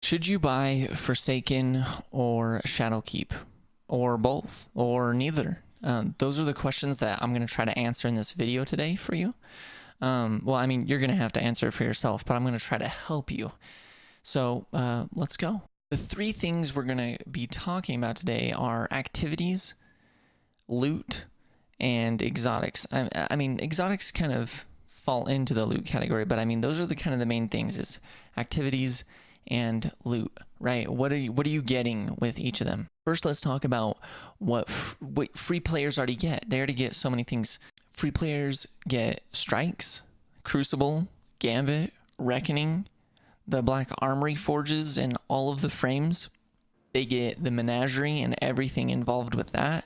Should you buy Forsaken or Shadowkeep? Or both? Or neither? Those are the questions that I'm going to try to answer in this video today for you. Well, I mean, you're going to have to answer it for yourself, but I'm going to try to help you. So let's go. The three things we're going to be talking about today are activities, loot, and exotics. I mean, exotics kind of fall into the loot category, but I mean, those are the kind of the main things is activities and loot, right? What are you getting with each of them? First, let's talk about what free players already get. They already get so many things. Free players get Strikes, Crucible, Gambit, Reckoning, the Black Armory Forges and all of the frames. They get the Menagerie and everything involved with that.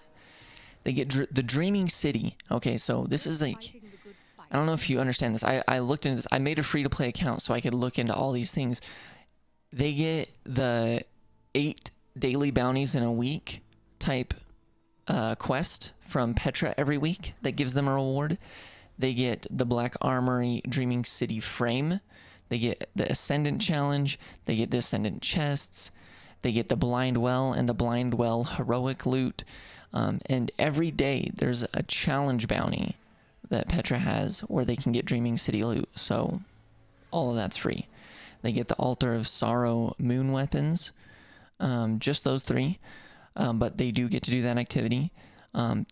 They get the Dreaming City. Okay, so this is like, I don't know if you understand this. I looked into this. I made a free-to-play account so I could look into all these things. They get the 8 daily bounties in a week type quest from Petra every week that gives them a reward. They get the Black Armory Dreaming City frame. They get the Ascendant Challenge. They get the Ascendant chests. They get the Blind Well and the Blind Well heroic loot. And every day there's a challenge bounty that Petra has where they can get Dreaming City loot. So all of that's free. They get the Altar of Sorrow moon weapons. Just those three. But they do get to do that activity.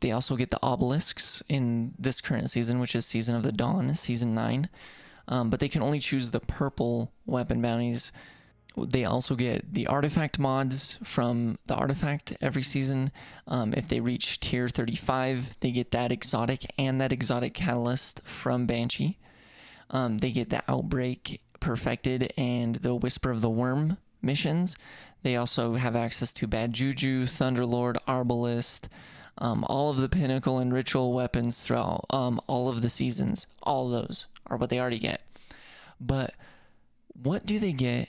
They also get the obelisks in this current season, which is Season of the Dawn, Season 9. But they can only choose the purple weapon bounties. They also get the artifact mods from the artifact every season. If they reach tier 35, they get that exotic and that exotic catalyst from Banshee. They get the Outbreak Perfected and the Whisper of the Worm missions. They also have access to Bad Juju, Thunderlord, Arbalist, all of the Pinnacle and Ritual weapons throughout all of the seasons. All of those are what they already get. But what do they get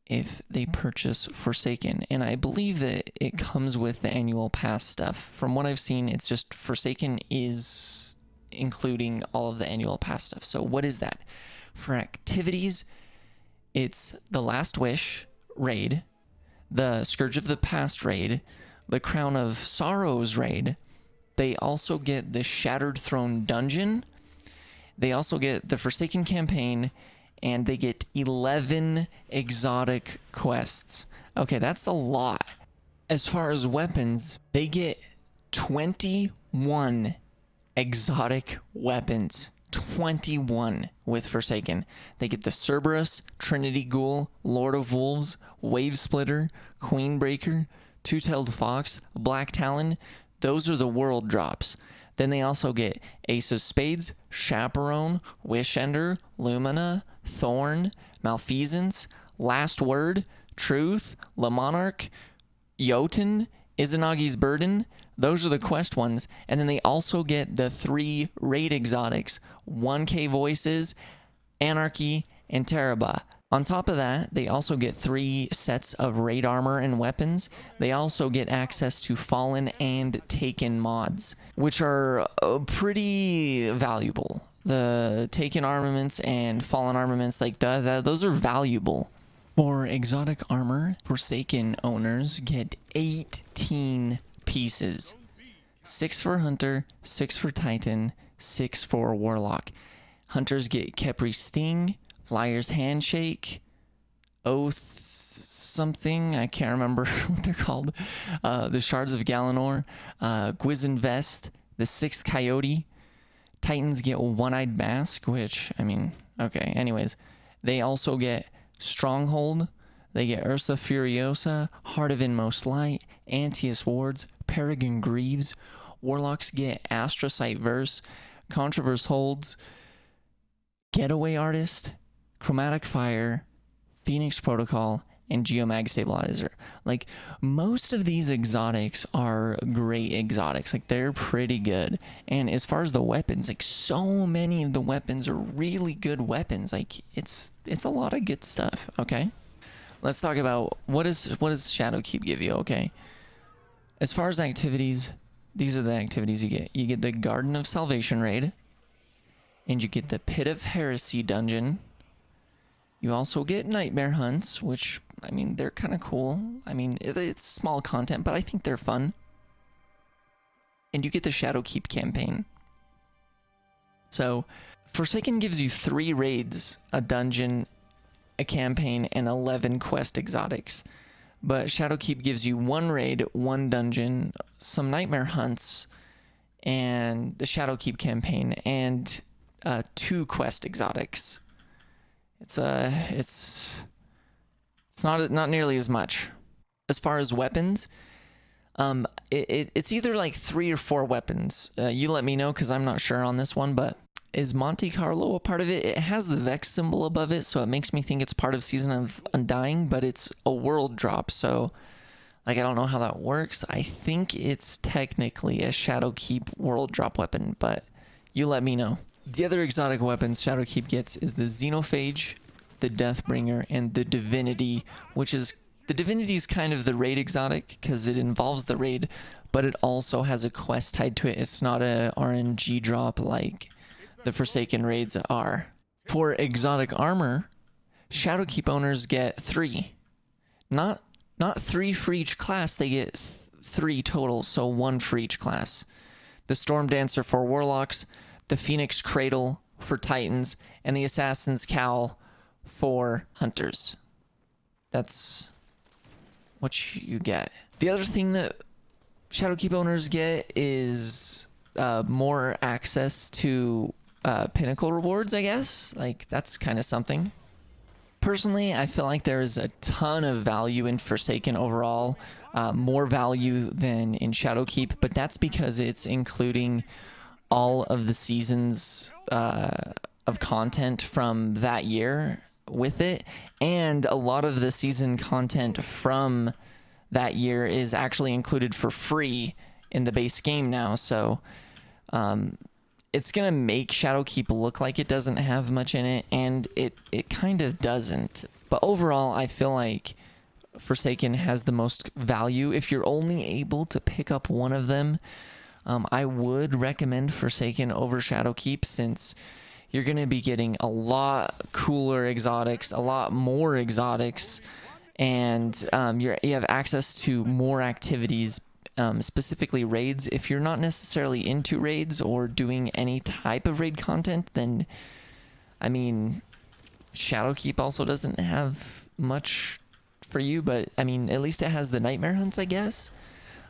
if they purchase Forsaken? And I believe that it comes with the annual pass stuff. From what I've seen, it's just Forsaken is including all of the annual pass stuff. So what is that? For activities, it's the Last Wish raid, the Scourge of the Past raid, the Crown of Sorrows raid. They also get the Shattered Throne dungeon. They also get the Forsaken campaign, and they get 11 exotic quests. Okay, that's a lot. As far as weapons, they get 21 exotic weapons. 21 with Forsaken. They get the Cerberus, Trinity Ghoul, Lord of Wolves, Wave Splitter, Queen Breaker, Two-Tailed Fox, Black Talon. Those are the world drops. Then they also get Ace of Spades, Chaperone, Wishender, Lumina, Thorn, Malfeasance, Last Word, Truth, Le Monarch, Jotun, Izanagi's Burden. Those are the quest ones. And then they also get the 3 raid exotics, 1K Voices, Anarchy, and Teraba. On top of that, they also get 3 sets of raid armor and weapons. They also get access to Fallen and Taken mods, which are pretty valuable. The Taken armaments and Fallen armaments, like those are valuable. For exotic armor, Forsaken owners get 18 pieces. 6 for Hunter, 6 for Titan, 6 for Warlock. Hunters get Kepri Sting, Liar's Handshake, Oath something, I can't remember what they're called, the Shards of Galanor, Gwizzin Vest, the 6th Coyote. Titans get One-Eyed Mask, which, I mean, okay, anyways. They also get Stronghold, they get Ursa Furiosa, Heart of Inmost Light, Antius Wards, Peregrine Greaves. Warlocks get Astrocyte Verse, Controverse Holds, Getaway Artist, Chromatic Fire, Phoenix Protocol, and Geomag Stabilizer. Like, most of these exotics are great exotics. Like, they're pretty good. And as far as the weapons, like, so many of the weapons are really good weapons. Like, it's a lot of good stuff, okay? Let's talk about what does Shadowkeep give you, okay? As far as activities, these are the activities you get. You get the Garden of Salvation raid, and you get the Pit of Heresy dungeon. You also get Nightmare Hunts, which I mean, they're kind of cool. I mean, it's small content, but I think they're fun. And you get the Shadowkeep campaign. So, Forsaken gives you 3 raids, a dungeon, a campaign, and 11 quest exotics. But Shadowkeep gives you 1 raid, 1 dungeon, some nightmare hunts, and the Shadowkeep campaign, and 2 quest exotics. It's not nearly as much. As far as weapons, it's either like 3 or 4 weapons. You let me know, because I'm not sure on this one, but is Monte Carlo a part of it? It has the Vex symbol above it, so it makes me think it's part of Season of Undying, but it's a world drop, so like I don't know how that works. I think it's technically a Shadowkeep world drop weapon, but you let me know. The other exotic weapons Shadowkeep gets is the Xenophage, the Deathbringer, and the Divinity, which is... The Divinity is kind of the raid exotic because it involves the raid, but it also has a quest tied to it. It's not a RNG drop like the Forsaken raids are. For exotic armor, Shadowkeep owners get 3. Not 3 for each class, they get 3 total, so 1 for each class. The Storm Dancer for Warlocks, the Phoenix Cradle for Titans, and the Assassin's Cowl for Hunters. That's what you get. The other thing that Shadowkeep owners get is more access to pinnacle rewards, I guess. Like, that's kind of something. Personally, I feel like there's a ton of value in Forsaken overall, more value than in Shadowkeep, but that's because it's including all of the seasons of content from that year with it, and a lot of the season content from that year is actually included for free in the base game now, so it's gonna make Shadowkeep look like it doesn't have much in it, and it kind of doesn't. But overall, I feel like Forsaken has the most value. If you're only able to pick up one of them, I would recommend Forsaken over Shadowkeep, since you're going to be getting a lot cooler exotics, a lot more exotics, and you have access to more activities, specifically raids. If you're not necessarily into raids or doing any type of raid content, then, I mean, Shadowkeep also doesn't have much for you, but, I mean, at least it has the nightmare hunts, I guess.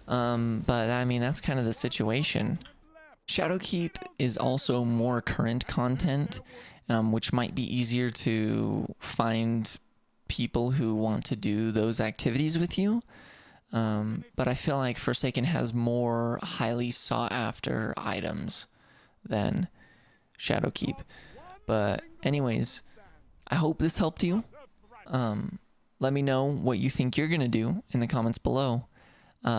But, I mean, that's kind of the situation. Shadowkeep is also more current content, which might be easier to find people who want to do those activities with you. But I feel like Forsaken has more highly sought after items than Shadowkeep. But anyways, I hope this helped you. Let me know what you think you're gonna do in the comments below.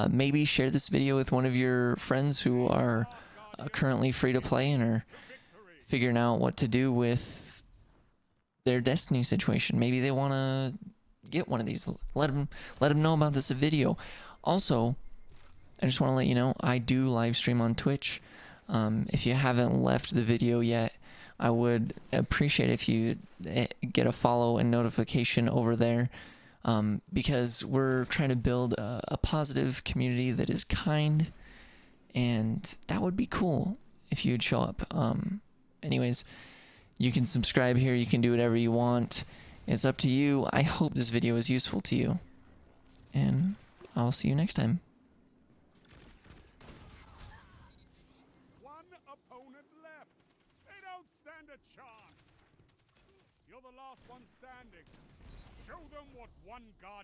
Maybe share this video with one of your friends who are currently free to play and are figuring out what to do with their Destiny situation. Maybe they want to get one of these. Let them know about this video. Also, I just want to let you know, I do live stream on Twitch. If you haven't left the video yet, I would appreciate if you get a follow and notification over there, because we're trying to build a positive community that is kind, and that would be cool if you'd show up. Anyways, you can subscribe here, you can do whatever you want. It's up to you. I hope this video is useful to you, and I'll see you next time. One opponent left. They don't stand a chance. You're the last one standing. Show them what one guardian